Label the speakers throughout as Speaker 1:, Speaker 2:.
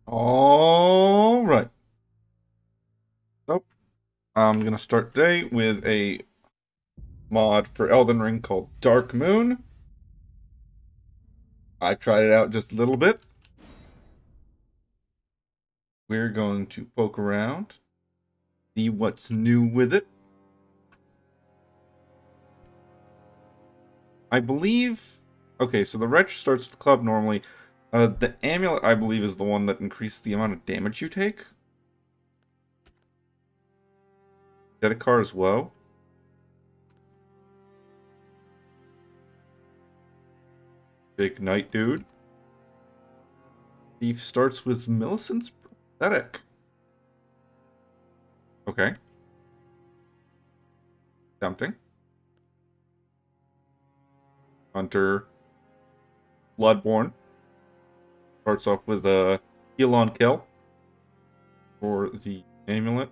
Speaker 1: All right. So I'm gonna start today with a mod for Elden Ring called Dark Moon. I tried it out just a little bit. We're going to poke around, see what's new with it. I believe. Okay, so the wretch starts with the club normally. The amulet, I believe, is the one that increases the amount of damage you take. Dedicar as well. Big knight dude. Thief starts with Millicent's prosthetic. Okay. Tempting. Hunter. Bloodborne. Starts off with a heal on kill for the amulet.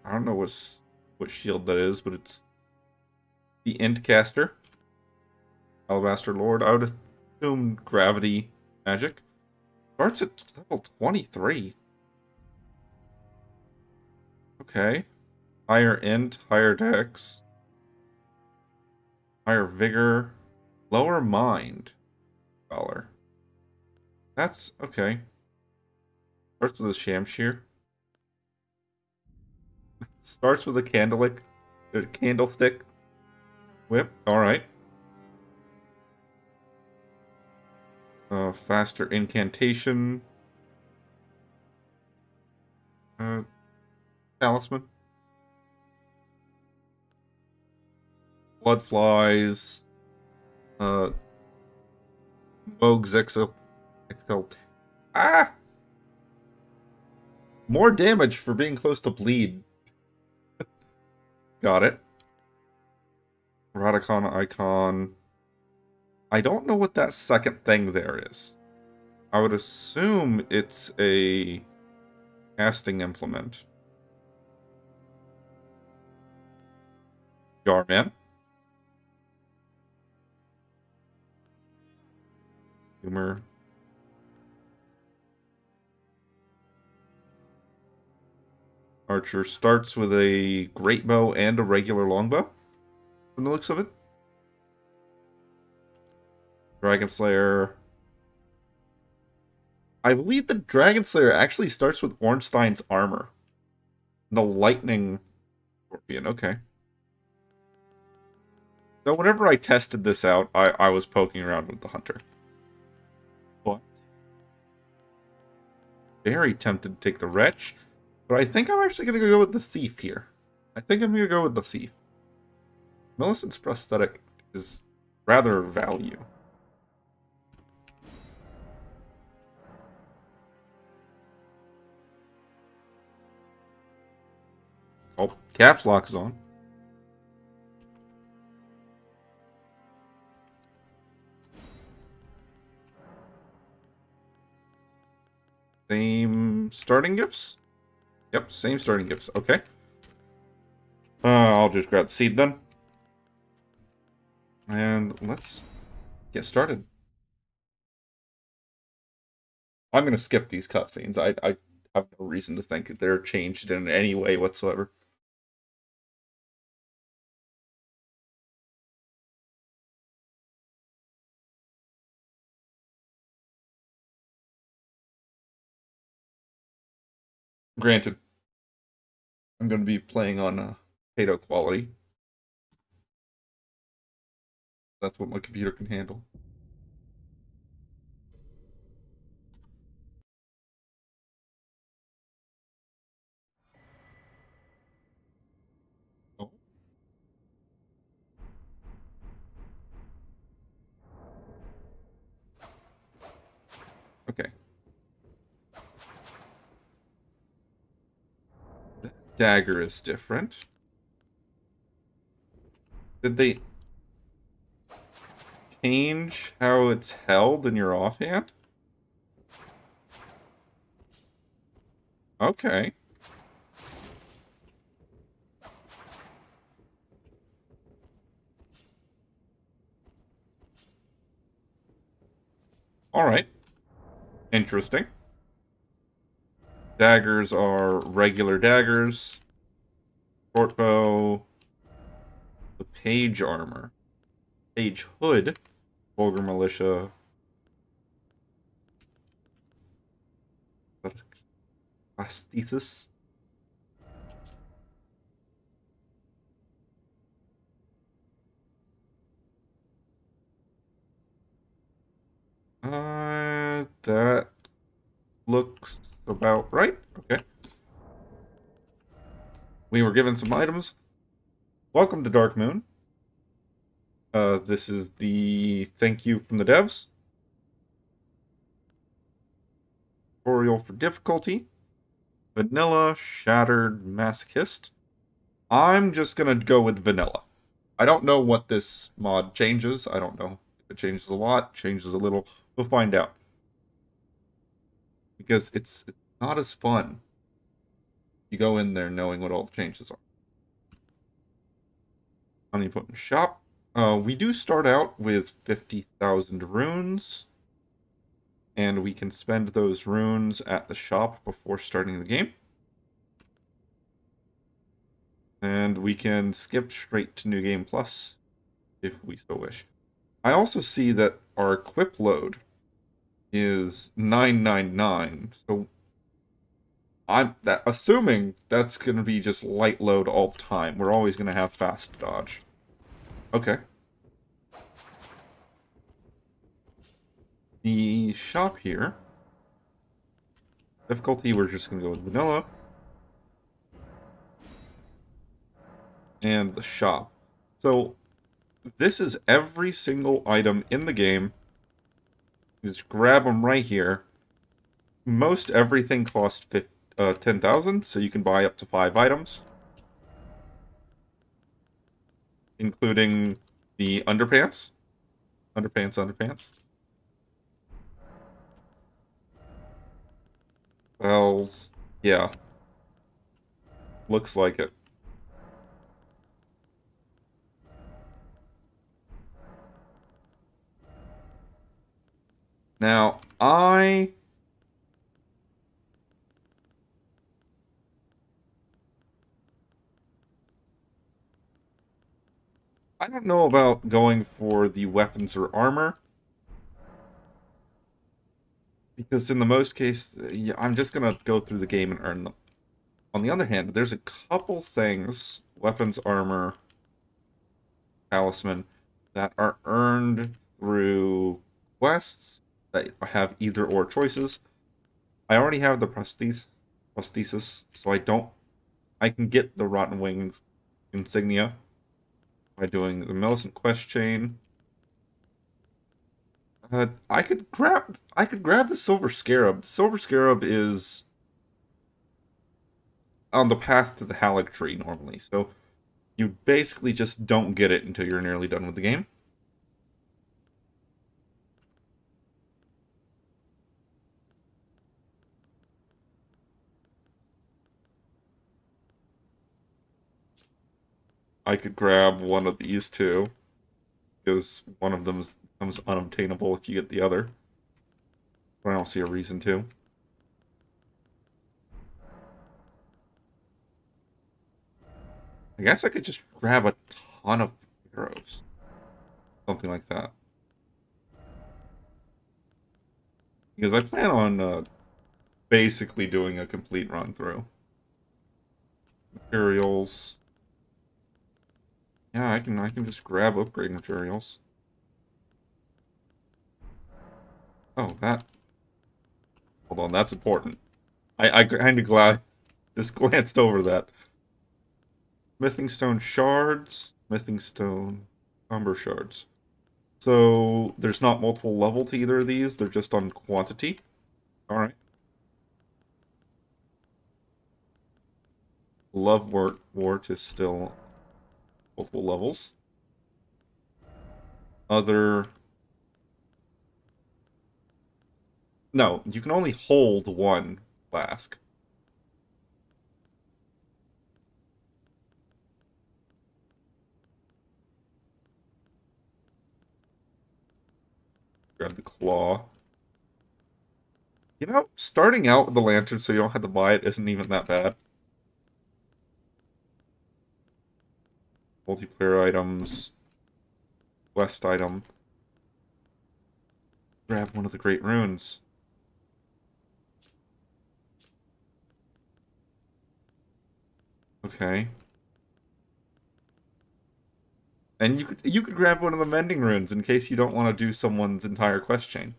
Speaker 1: I don't know what shield that is, but it's the Endcaster. Alabaster Lord. I would assume gravity magic. Starts at level 23. Okay. Higher int, higher dex, higher vigor, lower mind. Dollar. That's okay. Starts with a Shamshir. Starts with a candlestick whip. Alright. Faster incantation. Uh, Talisman. Blood flies. Uh, Moog's Excel. Ah! More damage for being close to bleed. Got it. Radicon icon. I don't know what that second thing there is. I would assume it's a casting implement. Jarman. Humor. Archer starts with a great bow and a regular longbow, from the looks of it. Dragon Slayer. I believe the Dragon Slayer actually starts with Ornstein's armor. The Lightning Scorpion, okay. So whenever I tested this out, I was poking around with the Hunter. But very tempted to take the Wretch, but I think I'm actually going to go with the Thief here. I think I'm going to go with the Thief. Millicent's prosthetic is rather value. Oh, caps lock is on. Same starting gifts? Yep, same starting gifts. Okay. I'll just grab the seed then. And let's get started. I'm going to skip these cutscenes. I have no reason to think they're changed in any way whatsoever. Granted, I'm going to be playing on potato quality. That's what my computer can handle. Oh, okay. The dagger is different. Did they change how it's held in your offhand? Okay. Alright. Interesting. Daggers are regular daggers. Short bow. The page armor. Page hood. Vulgar militia. Prosthesis. That looks about right. Okay. We were given some items. Welcome to Dark Moon. This is the thank you from the devs. Tutorial for difficulty. Vanilla, Shattered, Masochist. I'm just gonna go with vanilla. I don't know what this mod changes. I don't know if it changes a lot, changes a little. We'll find out. Because it's not as fun. You go in there knowing what all the changes are. Money put in shop. We do start out with 50,000 runes. And we can spend those runes at the shop before starting the game. And we can skip straight to New Game Plus, if we so wish. I also see that our equip load is 999, so assuming that's going to be just light load all the time. We're always going to have fast dodge. Okay. The shop here. Difficulty, we're just going to go with vanilla. And the shop. So, this is every single item in the game. Just grab them right here. Most everything costs 10,000, so you can buy up to 5 items. Including the underpants. Underpants. Bells. Yeah. Looks like it. Now, I don't know about going for the weapons or armor. Because in the most case, yeah, I'm just going to go through the game and earn them. On the other hand, there's a couple things, weapons, armor, talisman, that are earned through quests that have either or choices. I already have the prosthesis, so I can get the Rotten Wings insignia by doing the Millicent quest chain. I could grab the Silver Scarab. Silver Scarab is on the path to the Halleck tree normally, so you basically just don't get it until you're nearly done with the game. I could grab one of these two, because one of them becomes unobtainable if you get the other. But I don't see a reason to. I guess I could just grab a ton of arrows. Something like that. Because I plan on basically doing a complete run through. Materials. Yeah, I can just grab upgrade materials. Oh, that. Hold on, that's important. I kind of just glanced over that. Smithing stone shards, smithing stone umber shards. So there's not multiple level to either of these. They're just on quantity. All right. Love wart is still multiple levels. Other. No, you can only hold one flask. Grab the claw. You know, starting out with the lantern so you don't have to buy it isn't even that bad. Multiplayer items, quest item. Grab one of the great runes. Okay. And you could grab one of the mending runes in case you don't want to do someone's entire quest chain.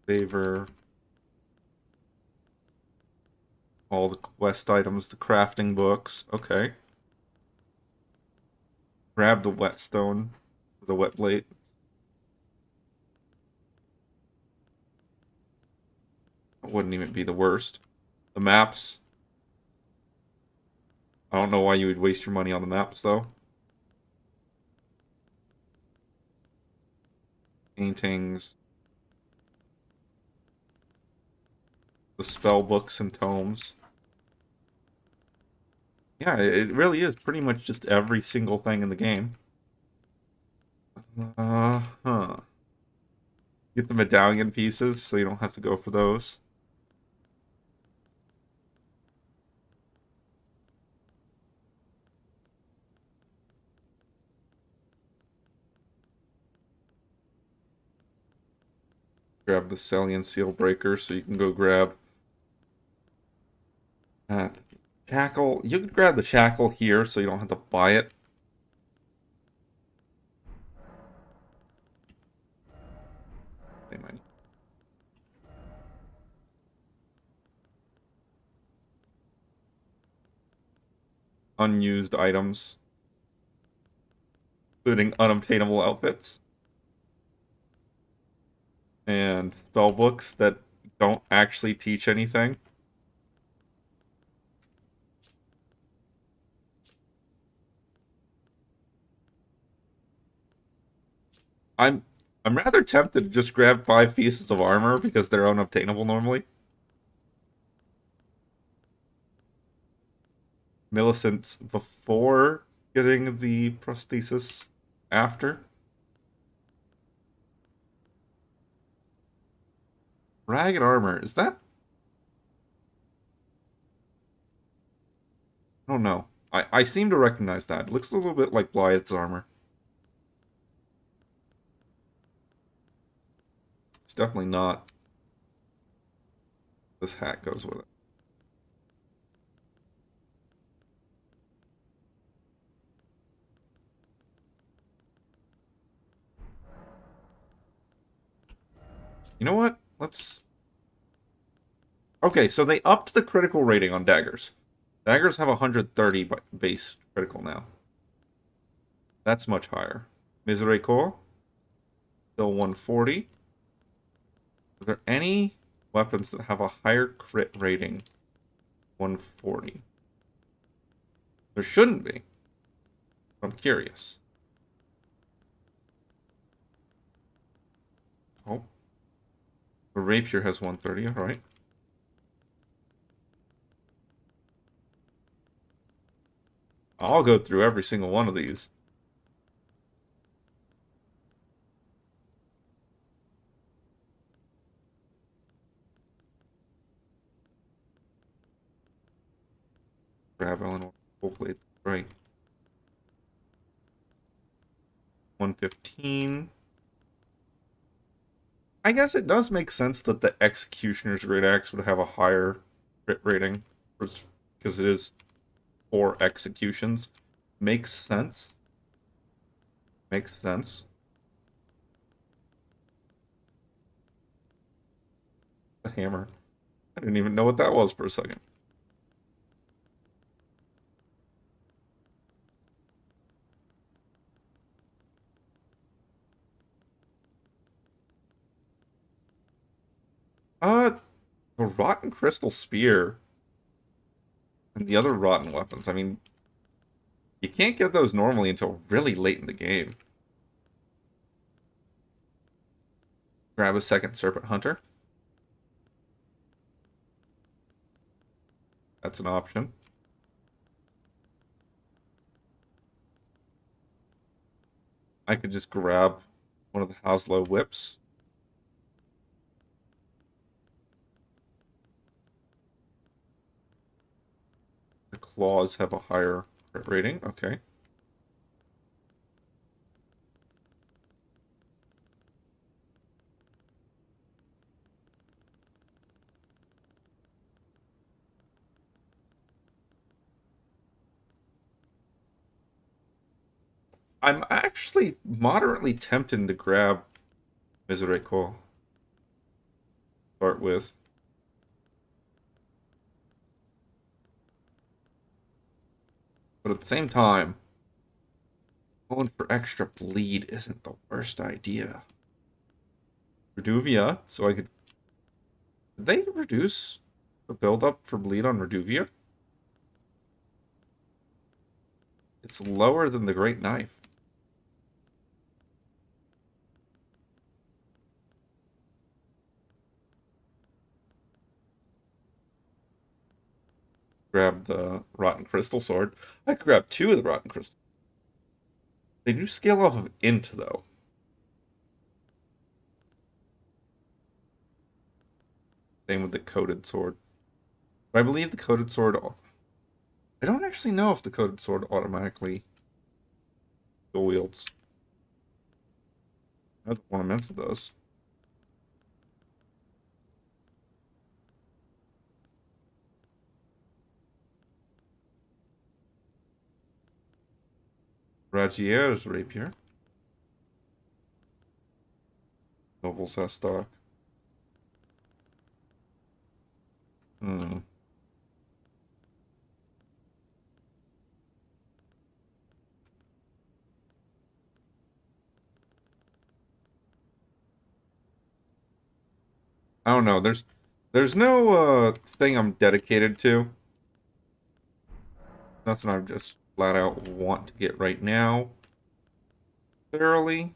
Speaker 1: Favor. All the quest items, the crafting books. Okay. Grab the whetstone, the wet blade. That wouldn't even be the worst. The maps. I don't know why you would waste your money on the maps, though. Paintings. The spell books and tomes. Yeah, it really is pretty much just every single thing in the game. Huh. Get the medallion pieces so you don't have to go for those. Grab the Celian Seal Breaker so you can go grab that. Shackle. You could grab the shackle here so you don't have to buy it. They might. Unused items, including unobtainable outfits and spell books that don't actually teach anything. I'm I'm rather tempted to just grab 5 pieces of armor because they're unobtainable normally. Millicent before getting the prosthesis after. Ragged armor, is that? I don't know. I seem to recognize that. It looks a little bit like Blythe's armor. It's definitely not. This hat goes with it. You know what? Let's... Okay, so they upped the critical rating on daggers. Daggers have 130 base critical now. That's much higher. Misericord, still 140. Are there any weapons that have a higher crit rating? 140. There shouldn't be. I'm curious. Oh. The rapier has 130, alright. I'll go through every single one of these. Grab Ellen full blade. Right. 115. I guess it does make sense that the Executioner's Great Axe would have a higher crit rating because it is 4 executions. Makes sense. Makes sense. The hammer. I didn't even know what that was for a second. The Rotten Crystal Spear and the other rotten weapons. I mean, you can't get those normally until really late in the game. Grab a second Serpent Hunter. That's an option. I could just grab one of the Haslow whips. The claws have a higher crit rating. Okay. I'm actually moderately tempted to grab Miserico. Start with. But at the same time, going for extra bleed isn't the worst idea. Reduvia, so I could... Did they reduce the buildup for bleed on Reduvia? It's lower than the Great Knife. Grab the Rotten Crystal Sword. I could grab 2 of the Rotten Crystal. They do scale off of int, though. Same with the Coated Sword. But I believe the Coated Sword... I don't actually know if the Coated Sword automatically dual wields. I don't want to does. Ragier's Rapier. Nobles has stock. Hmm. I don't know. There's no thing I'm dedicated to. Nothing I just flat out want to get right now. Thoroughly.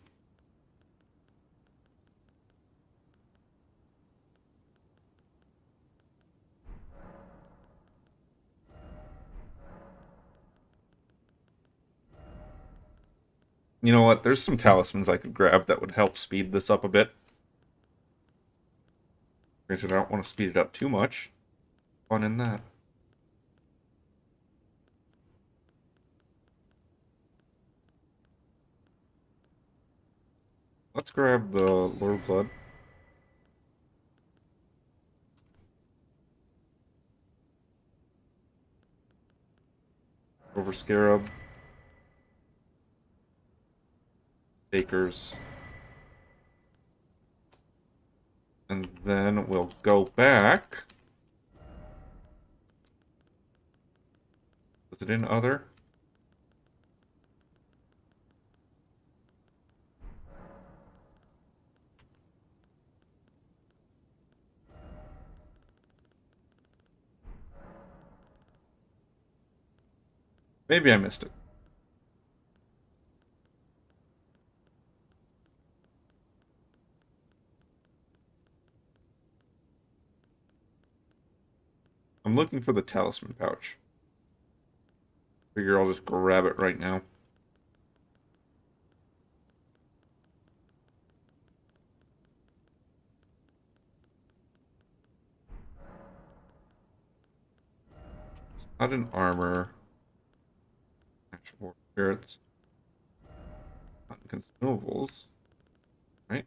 Speaker 1: You know what? There's some talismans I could grab that would help speed this up a bit. Granted, I don't want to speed it up too much. Fun in that. Let's grab the Lord Blood. Over Scarab. Takers. And then we'll go back. Is it in other? Maybe I missed it. I'm looking for the talisman pouch. Figure I'll just grab it right now. It's not an armor. Actual spirits. Not consumables. Right?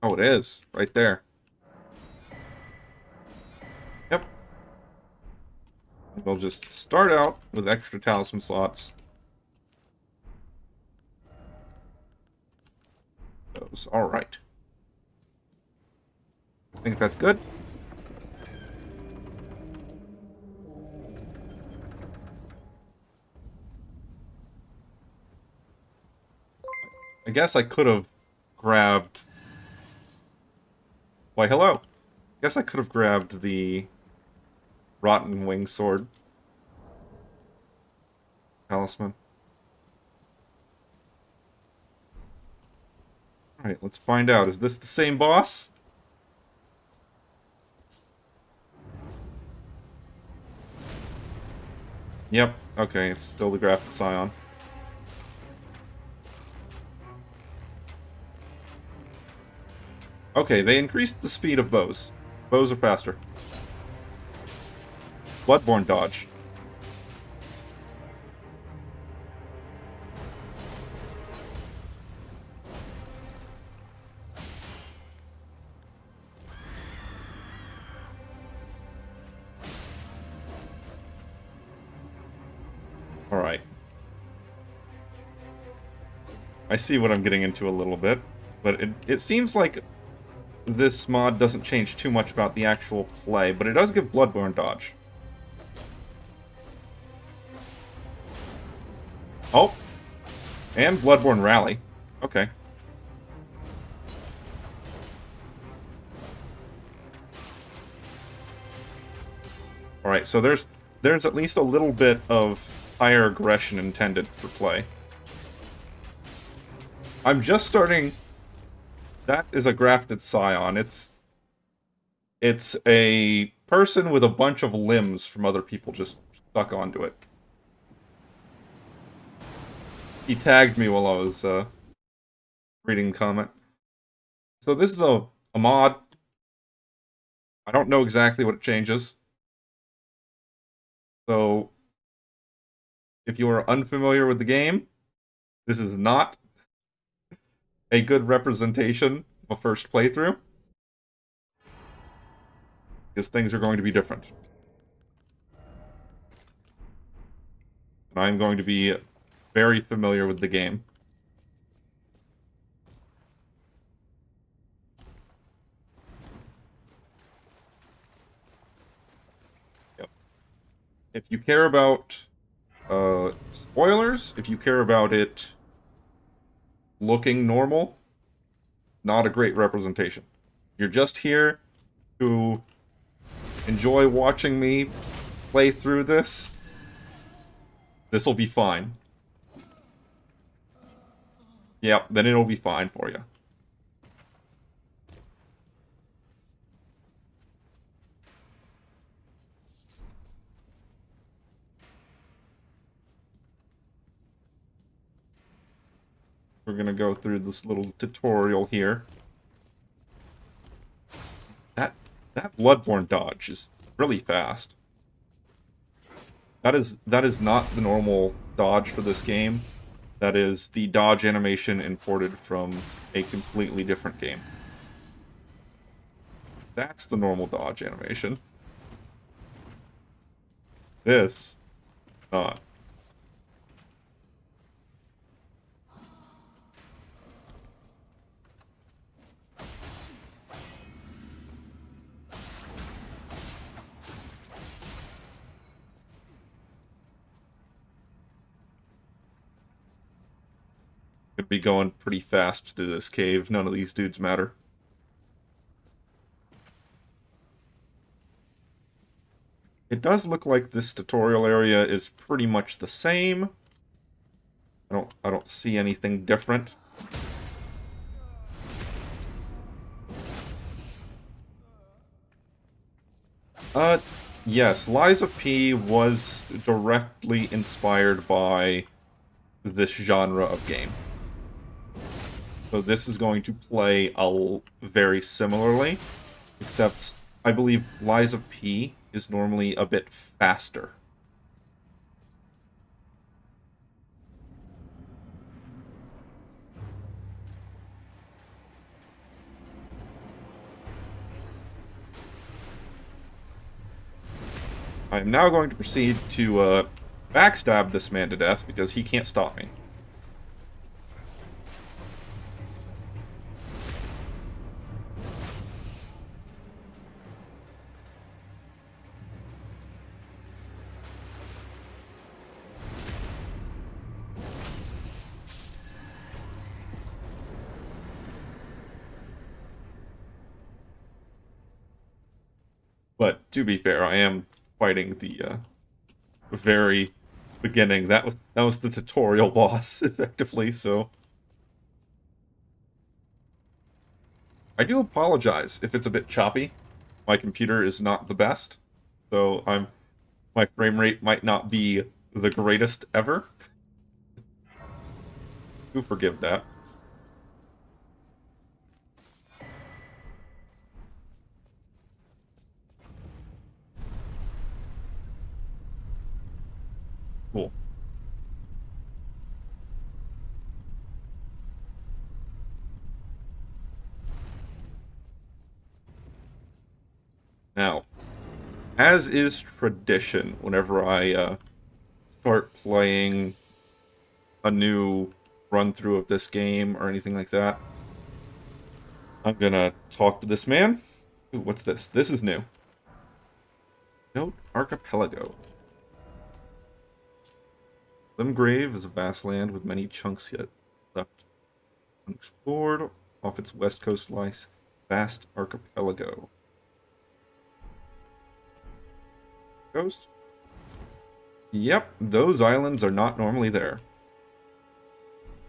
Speaker 1: Oh, it is. Right there. Yep. We'll just start out with extra talisman slots. Those. Alright. I think that's good. I guess I could have grabbed... Why, hello. I guess I could have grabbed the Rotten Wing Sword. Talisman. Alright, let's find out. Is this the same boss? Yep. Okay, it's still the Graphic Scion. Okay, they increased the speed of bows. Bows are faster. Bloodborne dodge. Alright. I see what I'm getting into a little bit, but it seems like this mod doesn't change too much about the actual play, but it does give Bloodborne dodge. Oh! And Bloodborne rally. Okay. Alright, so there's at least a little bit of higher aggression intended for play. I'm just starting... That is a grafted scion. It's a person with a bunch of limbs from other people just stuck onto it. He tagged me while I was reading the comment. So this is a mod. I don't know exactly what it changes. So if you are unfamiliar with the game, this is not a good representation of a first playthrough, because things are going to be different. And I'm going to be very familiar with the game. Yep. If you care about spoilers, if you care about it looking normal, not a great representation. You're just here to enjoy watching me play through this. This'll be fine. Yeah, then it'll be fine for you. We're gonna go through this little tutorial here. That Bloodborne dodge is really fast. That is not the normal dodge for this game. That is the dodge animation imported from a completely different game. That's the normal dodge animation. This, not. Could be going pretty fast through this cave. None of these dudes matter. It does look like this tutorial area is pretty much the same. I don't see anything different. Yes, Liza P was directly inspired by this genre of game. So this is going to play very similarly, except I believe Liza P is normally a bit faster. I am now going to proceed to backstab this man to death because he can't stop me. But to be fair, I am fighting the very beginning. That was the tutorial boss, effectively, so I do apologize if it's a bit choppy. My computer is not the best, so my frame rate might not be the greatest ever. Do forgive that. Cool. Now, as is tradition, whenever I start playing a new run-through of this game or anything like that, I'm gonna talk to this man. Ooh, what's this? This is new. Note Archipelago. Limgrave is a vast land with many chunks yet left unexplored. Off its west coast lies vast archipelago. Coast? Yep, those islands are not normally there.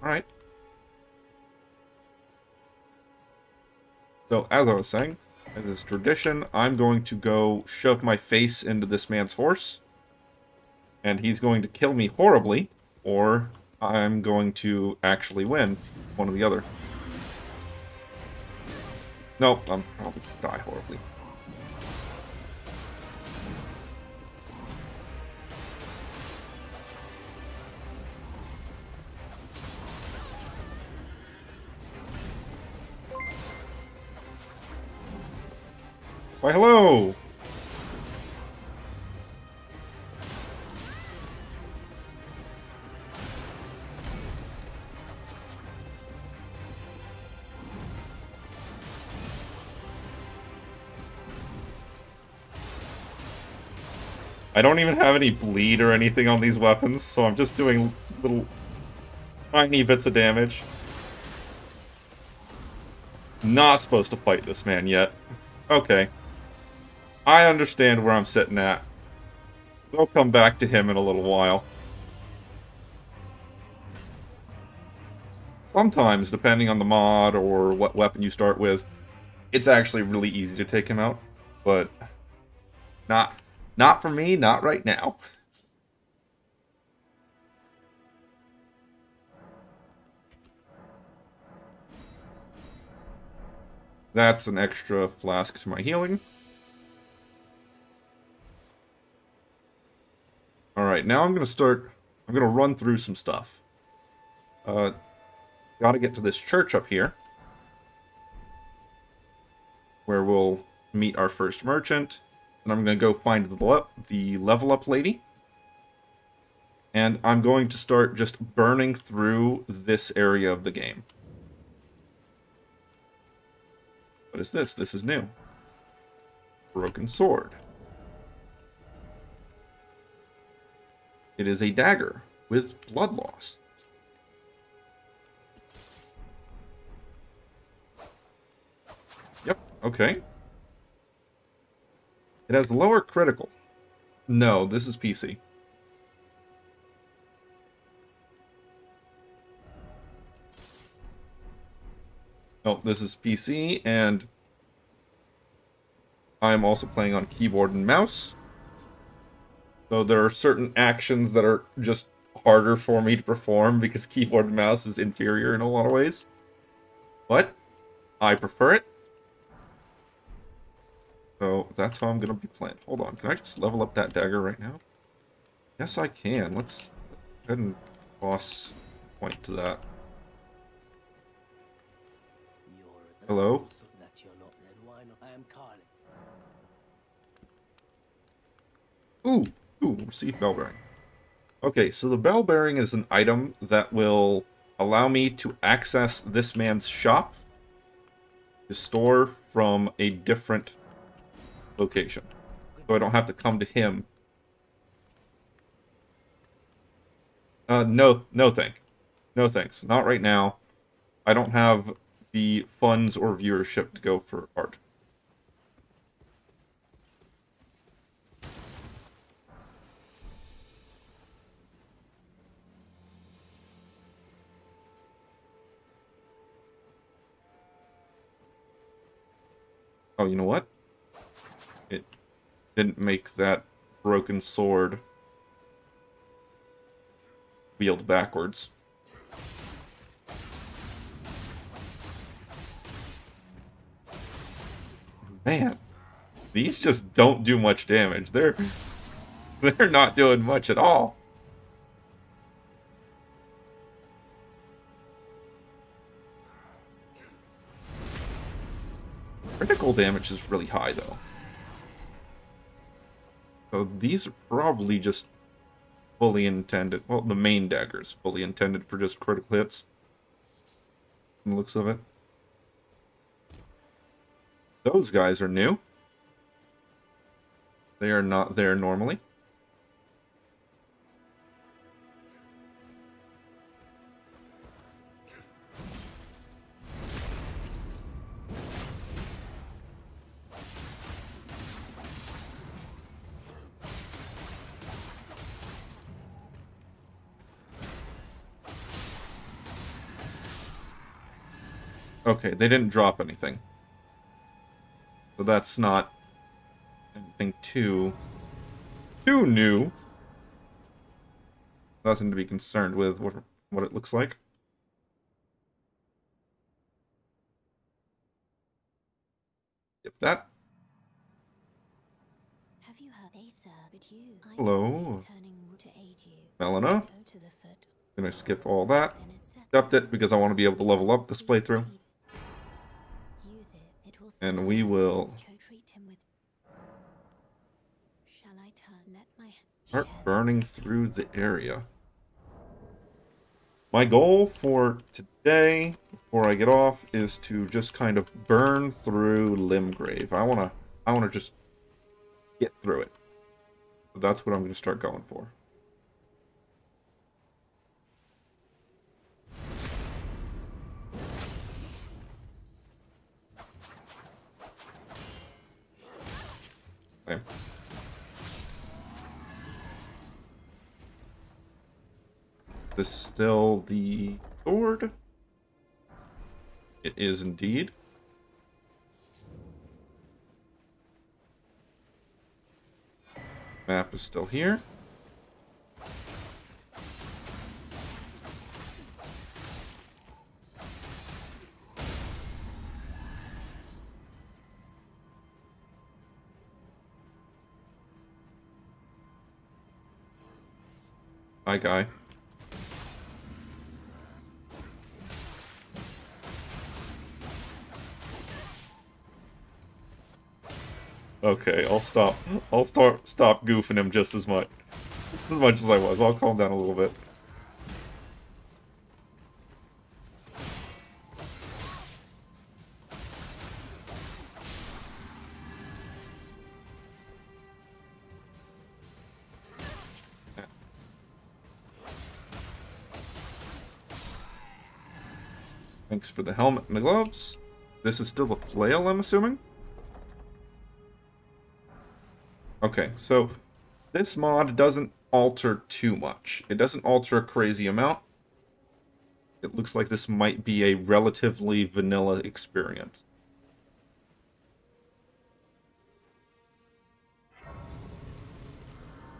Speaker 1: Alright. So, as I was saying, as is tradition, I'm going to go shove my face into this man's horse. And he's going to kill me horribly, or I'm going to actually win. One or the other. Nope, I'm probably going to die horribly. Why, hello! I don't even have any bleed or anything on these weapons, so I'm just doing little tiny bits of damage. Not supposed to fight this man yet. Okay. I understand where I'm sitting at. We'll come back to him in a little while. Sometimes, depending on the mod or what weapon you start with, it's actually really easy to take him out. But not for me, not right now. That's an extra flask to my healing. Alright, now I'm gonna run through some stuff. Gotta get to this church up here, where we'll meet our first merchant. And I'm gonna go find the level up lady. And I'm going to start just burning through this area of the game. What is this? This is new. Broken sword. It is a dagger with blood loss. Yep, okay. It has lower critical. No, this is PC. Oh, this is PC, and I'm also playing on keyboard and mouse. So there are certain actions that are just harder for me to perform because keyboard and mouse is inferior in a lot of ways. But I prefer it. So that's how I'm going to be playing. Hold on, can I just level up that dagger right now? Yes, I can. Let's go ahead and boss point to that. Hello? Ooh, receive bell bearing. Okay, so the bell bearing is an item that will allow me to access this man's shop, his store, from a different location. So I don't have to come to him. No thanks. Not right now. I don't have the funds or viewership to go for art. Oh, you know what? It didn't make that broken sword wield backwards. Man, these just don't do much damage. They're not doing much at all. Critical damage is really high, though. So these are probably just fully intended. Well, the main dagger is fully intended for just critical hits. From the looks of it. Those guys are new. They are not there normally. Okay, they didn't drop anything. So that's not anything too new. Nothing to be concerned with what it looks like. Yep, that.
Speaker 2: Have you heard they serve you?
Speaker 1: Hello.
Speaker 2: To aid you.
Speaker 1: Melina.
Speaker 2: Go to the foot.
Speaker 1: Gonna skip all that.
Speaker 2: Then it sets
Speaker 1: Accept it because I want to be able to level up this playthrough.
Speaker 2: Use it. It will
Speaker 1: And we will
Speaker 2: treat him with. Shall I turn? Let my
Speaker 1: start burning through the area. My goal for today, before I get off, is to just kind of burn through Limgrave. I wanna just get through it. So that's what I'm gonna start going for. Okay. This still the sword? It is indeed. Map is still here. Hi, guy. Okay, I'll stop. Stop goofing him just as much as I was. I'll calm down a little bit. Thanks for the helmet and the gloves. This is still a flail, I'm assuming? Okay, so this mod doesn't alter too much. It doesn't alter a crazy amount. It looks like this might be a relatively vanilla experience.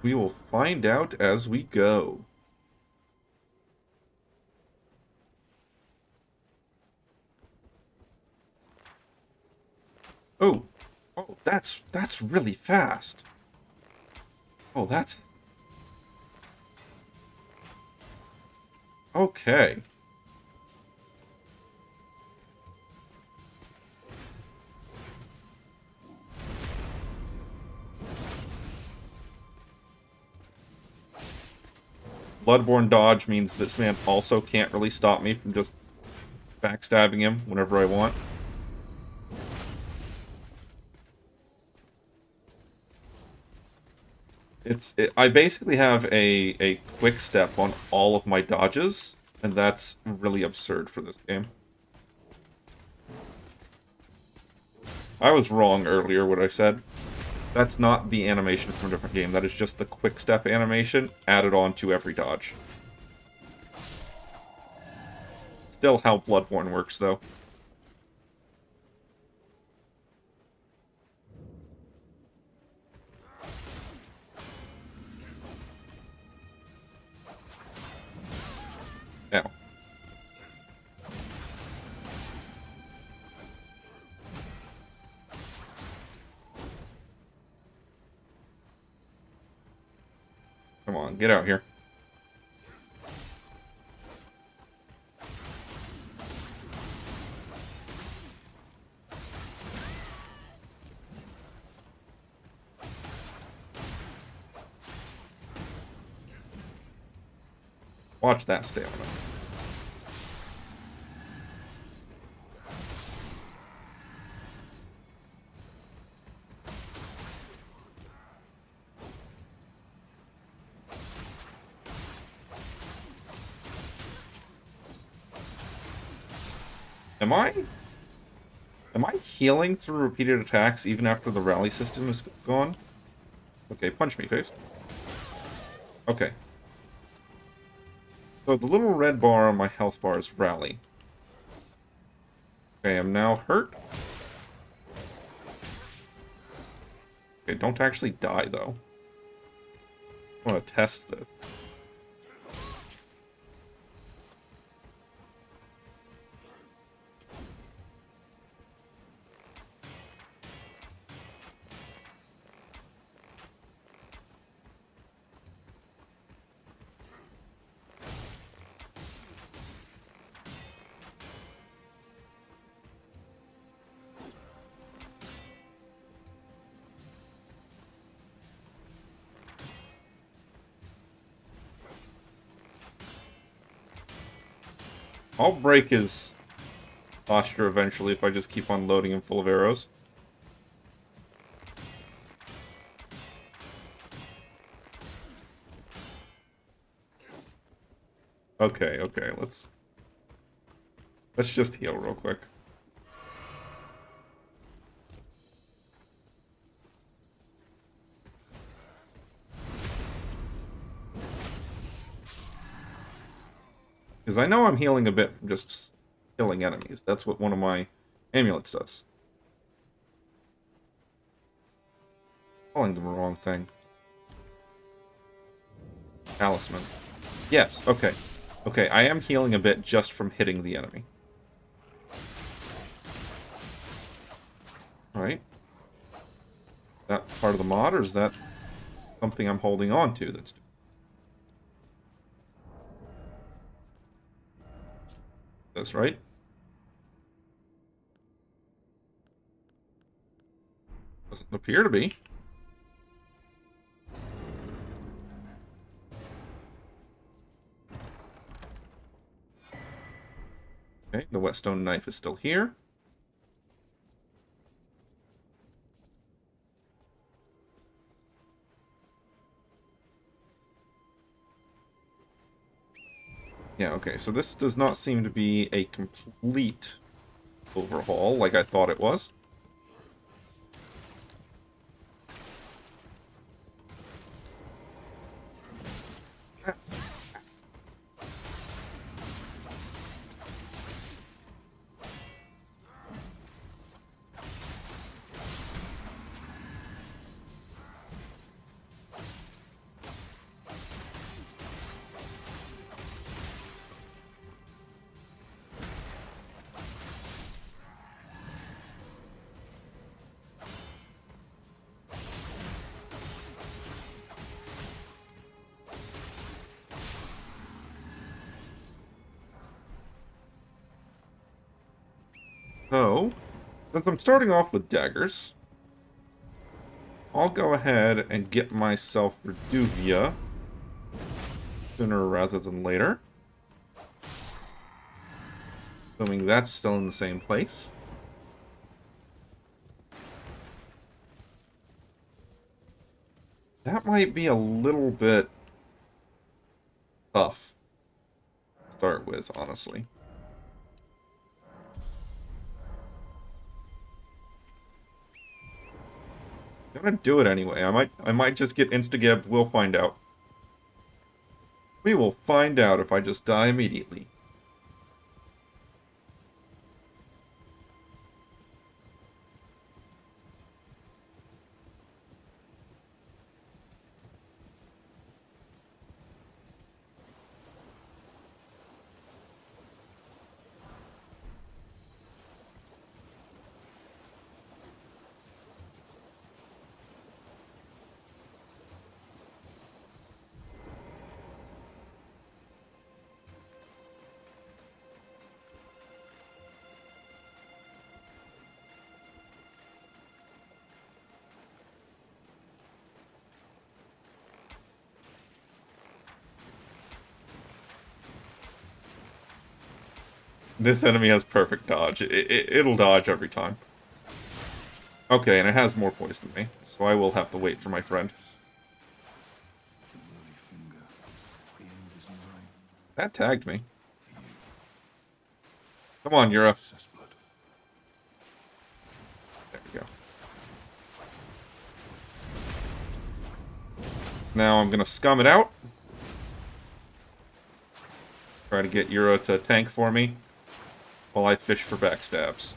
Speaker 1: We will find out as we go. Oh, that's really fast. Oh, that's okay. Bloodborne dodge means this man also can't really stop me from just backstabbing him whenever I want. I basically have a quick step on all of my dodges, and that's really absurd for this game. I was wrong earlier what I said. That's not the animation from a different game. That is just the quick step animation added on to every dodge. Still how Bloodborne works, though. Now. Come on, get out here. Watch that stamina. Am I healing through repeated attacks even after the rally system is gone? Okay, punch me, face. Okay. So the little red bar on my health bar is rally. Okay, I'm now hurt. Okay, don't actually die, though. I want to test this. I'll break his posture eventually if I just keep on loading him full of arrows. Okay, okay, let's just heal real quick. Because I know I'm healing a bit from just killing enemies. That's what one of my amulets does. Calling them the wrong thing. Talisman. Yes, okay. Okay, I am healing a bit just from hitting the enemy. Alright. Is that part of the mod, or is that something I'm holding on to that's... That's right. Doesn't appear to be. Okay, the whetstone knife is still here. Yeah, okay, so this does not seem to be a complete overhaul like I thought it was. So, since I'm starting off with daggers, I'll go ahead and get myself Reduvia sooner rather than later. Assuming that's still in the same place. That might be a little bit tough to start with, honestly. I'm gonna do it anyway. I might just get insta-gibbed. We'll find out. We will find out if I just die immediately. This enemy has perfect dodge. It'll dodge every time. Okay, and it has more poise than me, so I will have to wait for my friend. That tagged me. Come on, Yura. There we go. Now I'm gonna scum it out. Try to get Yura to tank for me while I fish for backstabs.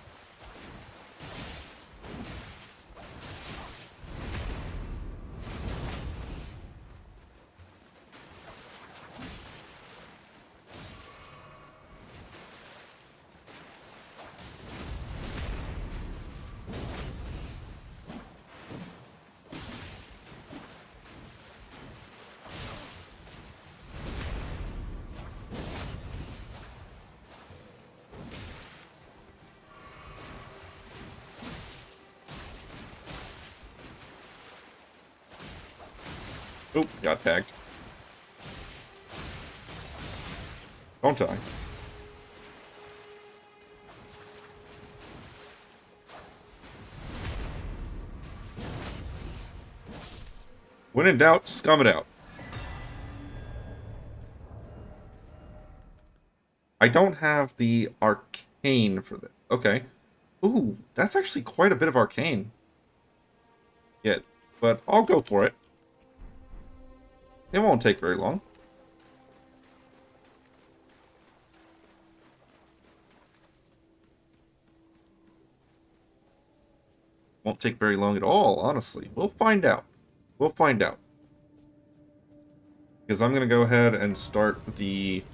Speaker 1: Oop, got tagged. Don't die. When in doubt, scum it out. I don't have the arcane for this. Okay. Ooh, that's actually quite a bit of arcane. Yet, but I'll go for it. It won't take very long. Won't take very long at all, honestly. We'll find out. We'll find out. Because I'm going to go ahead and start the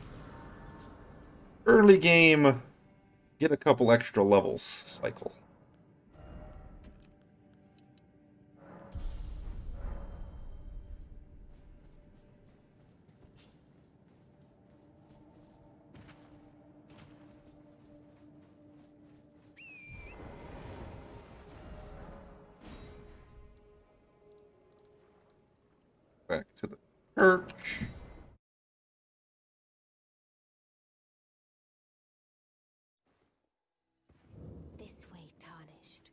Speaker 1: early game, get a couple extra levels cycle. Back to the church.
Speaker 2: This way, tarnished.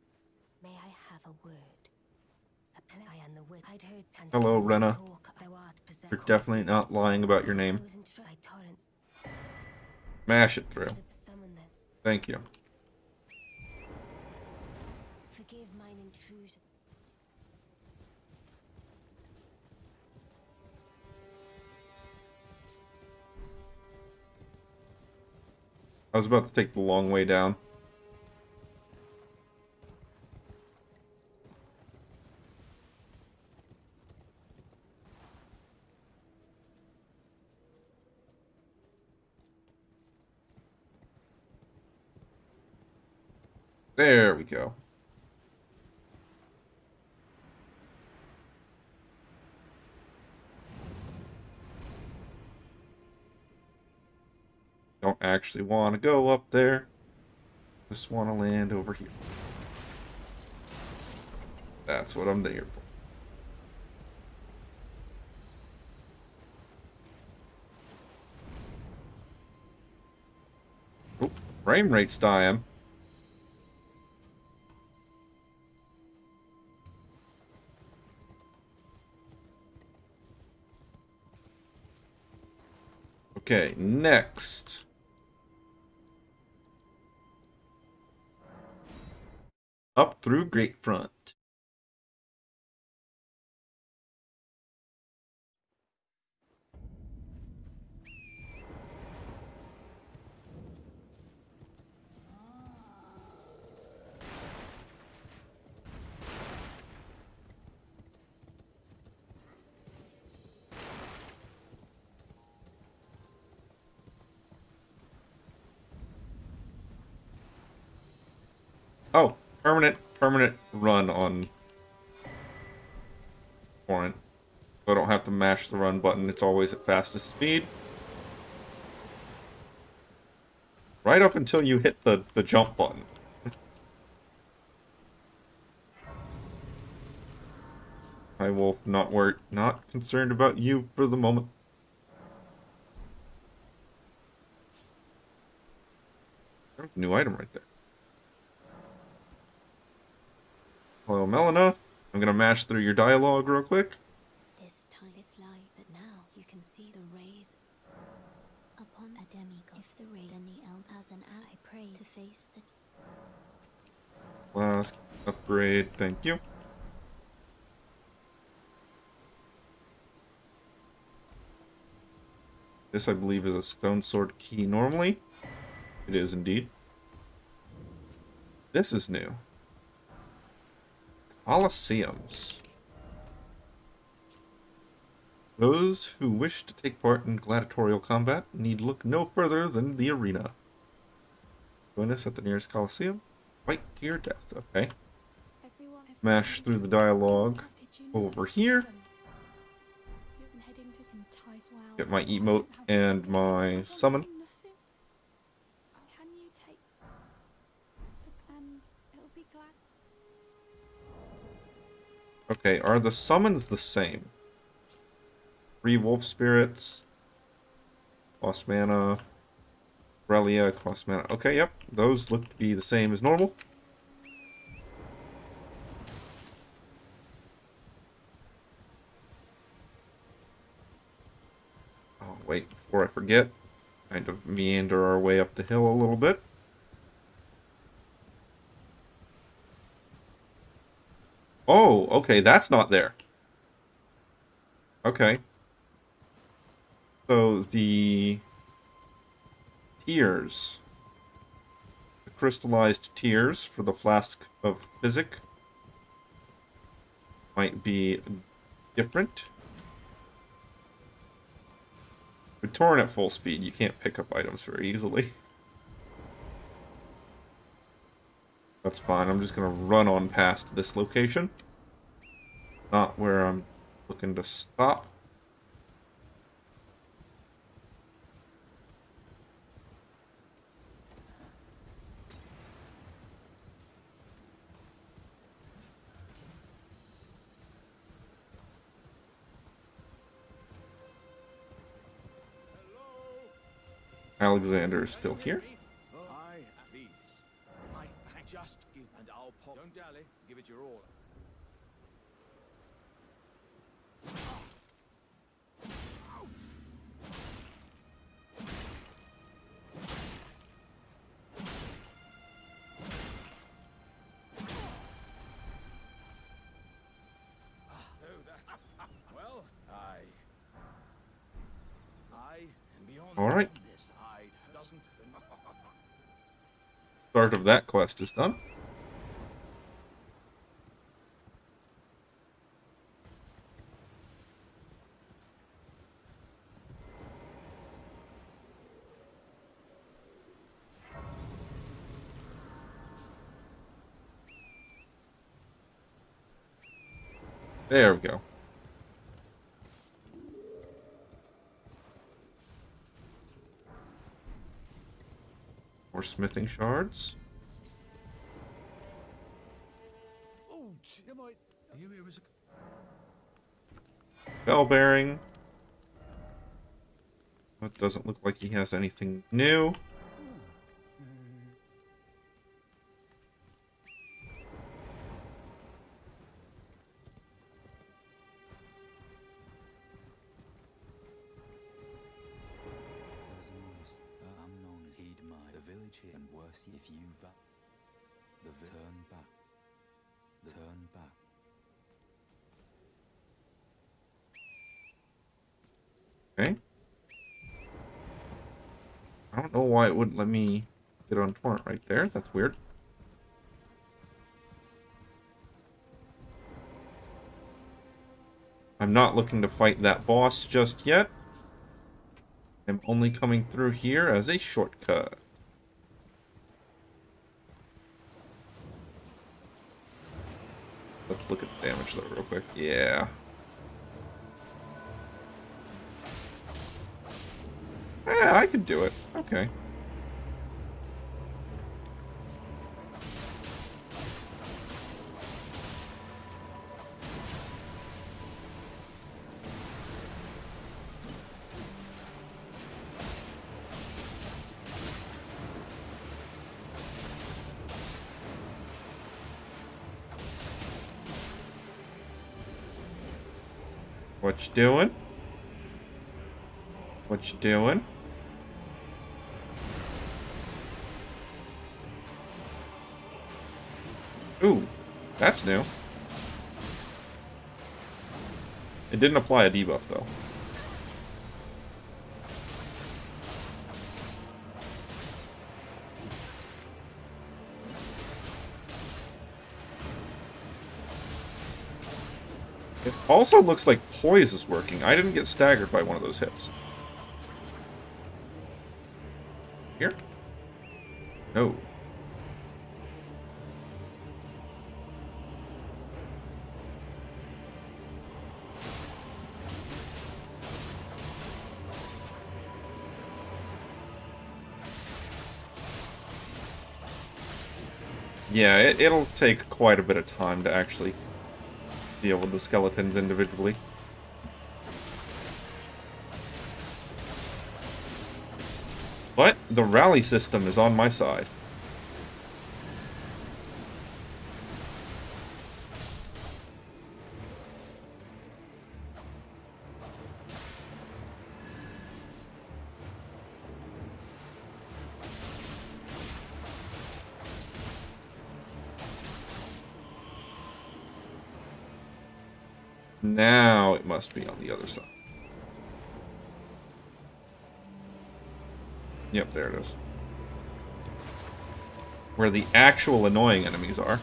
Speaker 2: May I have a word? I am the word. I'd heard
Speaker 1: Hello, Rena. You're definitely not lying about your name. Mash it through. Thank you.
Speaker 2: Forgive mine intrusion.
Speaker 1: I was about to take the long way down. There we go. Don't actually want to go up there. Just want to land over here. That's what I'm there for. Oop, frame rate's dying. Okay, next. Up through Grapefront. Oh, permanent run on Torrent. So I don't have to mash the run button. It's always at fastest speed. Right up until you hit the jump button. I will not concerned about you for the moment. There's a new item right there. Hello, Melina. I'm gonna mash through your dialogue real quick.
Speaker 2: This time is light, but now you can see the rays upon a demigod. If the ray and the eld has an eye, I pray to face the
Speaker 1: Last upgrade, thank you. This, I believe, is a stone sword key normally. It is indeed. This is new. Colosseums. Those who wish to take part in gladiatorial combat need look no further than the arena. Join us at the nearest Colosseum. Fight to your death. Okay. Mash through the dialogue over here. Get my emote and my summon. Okay, are the summons the same? 3 wolf spirits. Cost mana. Relia, cost mana. Okay, yep. Those look to be the same as normal. Oh, wait, before I forget, kind of meander our way up the hill a little bit. Oh, okay, that's not there. Okay. So the tears, the crystallized tears for the flask of physic might be different. With Torrent at full speed, you can't pick up items very easily. That's fine, I'm just gonna run on past this location. Not where I'm looking to stop. Alexander is still here.
Speaker 3: Aye, please. My just give and I'll pop. Don't dally. Give it your all. Well, I and beyond.
Speaker 1: All right.
Speaker 3: This hide doesn't.
Speaker 1: Start of that quest is done. There we go. More smithing shards.
Speaker 3: Oh, you might. Are you here as a...
Speaker 1: Bell bearing. That doesn't look like he has anything new.
Speaker 3: And worse if you turn back.
Speaker 1: Okay. I don't know why it wouldn't let me get on Torrent right there. That's weird. I'm not looking to fight that boss just yet. I'm only coming through here as a shortcut. Let's look at the damage though real quick. Yeah. I could do it. Okay. What you doing? What you doing? Ooh, that's new. It didn't apply a debuff, though. It also looks like poise is working. I didn't get staggered by one of those hits. Here? No. Yeah, it'll take quite a bit of time to actually deal with the skeletons individually. But the rally system is on my side. Now it must be on the other side. Yep, there it is. Where the actual annoying enemies are.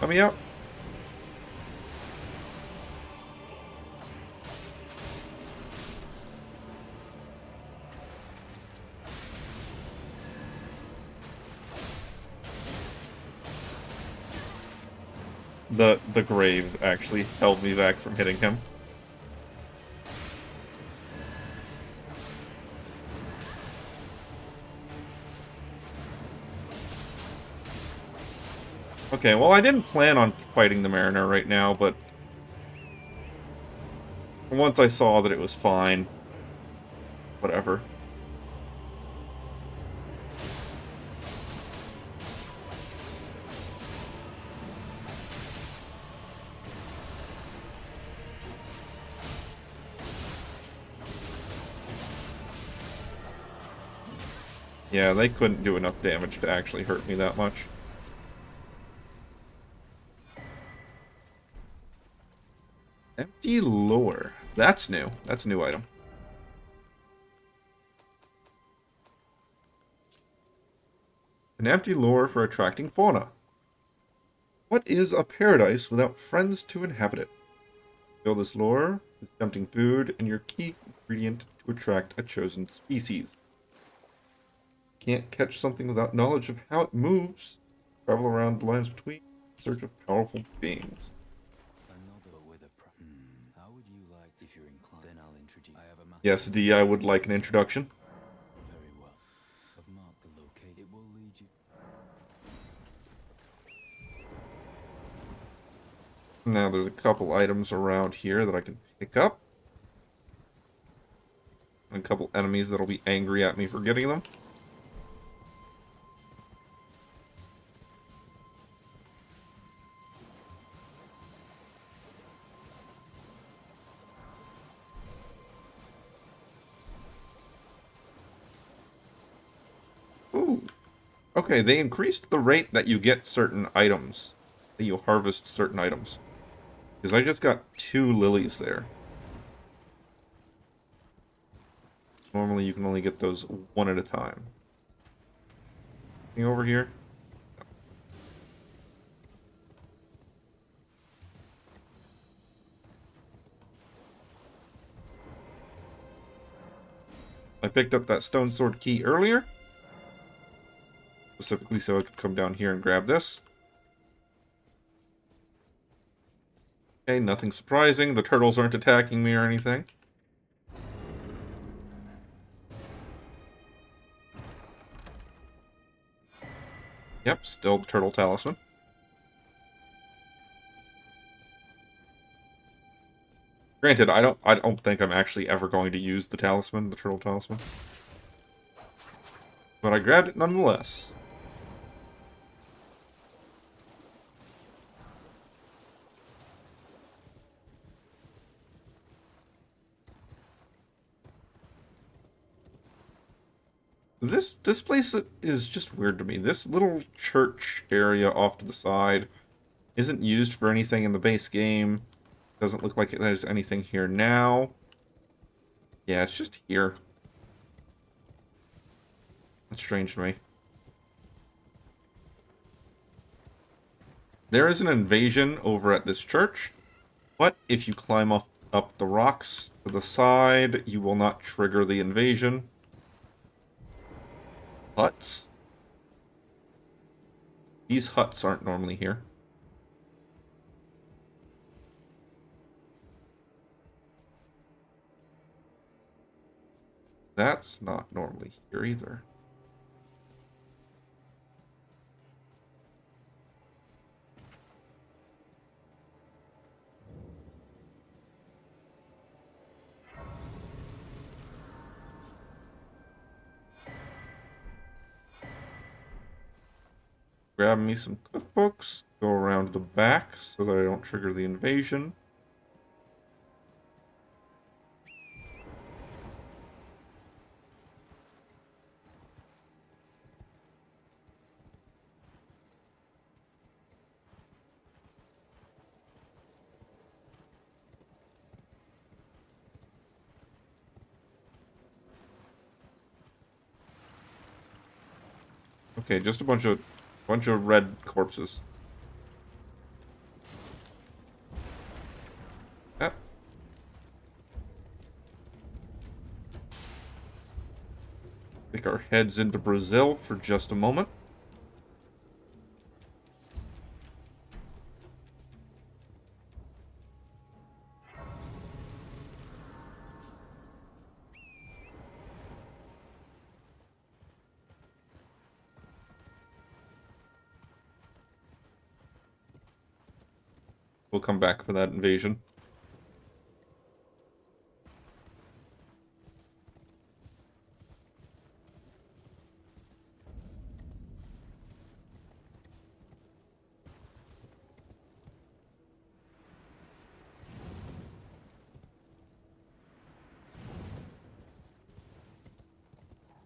Speaker 1: Let me out. The grave actually held me back from hitting him. Okay, well, I didn't plan on fighting the Mariner right now, but once I saw that it was fine, whatever. Yeah, they couldn't do enough damage to actually hurt me that much. Empty lore. That's new. That's a new item. An empty lore for attracting fauna. What is a paradise without friends to inhabit it? Fill this lore with tempting food and your key ingredient to attract a chosen species. Can't catch something without knowledge of how it moves. Travel around the lines between in search of powerful beings.
Speaker 3: How would you like, if you're inclined, then I'll introduce. I have a map.
Speaker 1: Yes, D, I would like an introduction.
Speaker 3: Very well. I've marked the location. It will lead you.
Speaker 1: Now there's a couple items around here that I can pick up. And a couple enemies that'll be angry at me for getting them. Ooh. Okay, they increased the rate that you get certain items. That you harvest certain items. Because I just got 2 lilies there. Normally you can only get those one at a time. Anything over here? No. I picked up that stone sword key earlier. Specifically so I could come down here and grab this. Okay, nothing surprising. The turtles aren't attacking me or anything. Yep, still the turtle talisman. Granted, I don't think I'm actually ever going to use the talisman, the turtle talisman. but I grabbed it nonetheless. This place is just weird to me. This little church area off to the side isn't used for anything in the base game. Doesn't look like there's anything here now. Yeah, it's just here. That's strange to me. There is an invasion over at this church, but if you climb up the rocks to the side, you will not trigger the invasion. Huts. These huts aren't normally here. That's not normally here either. Grab me some cookbooks, go around the back so that I don't trigger the invasion. Okay, just a bunch of red corpses. Yep. Stick our heads into Brazil for just a moment. We'll come back for that invasion.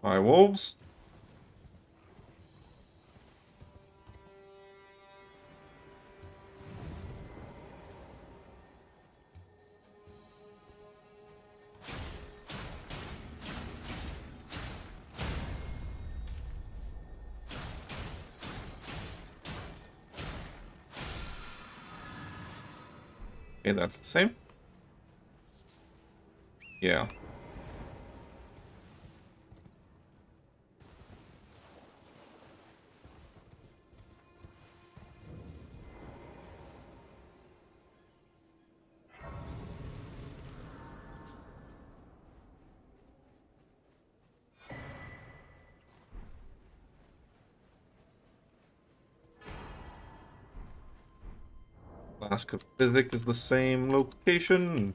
Speaker 1: Hi, wolves. Okay, that's the same. Yeah. Flask of Physic is the same location.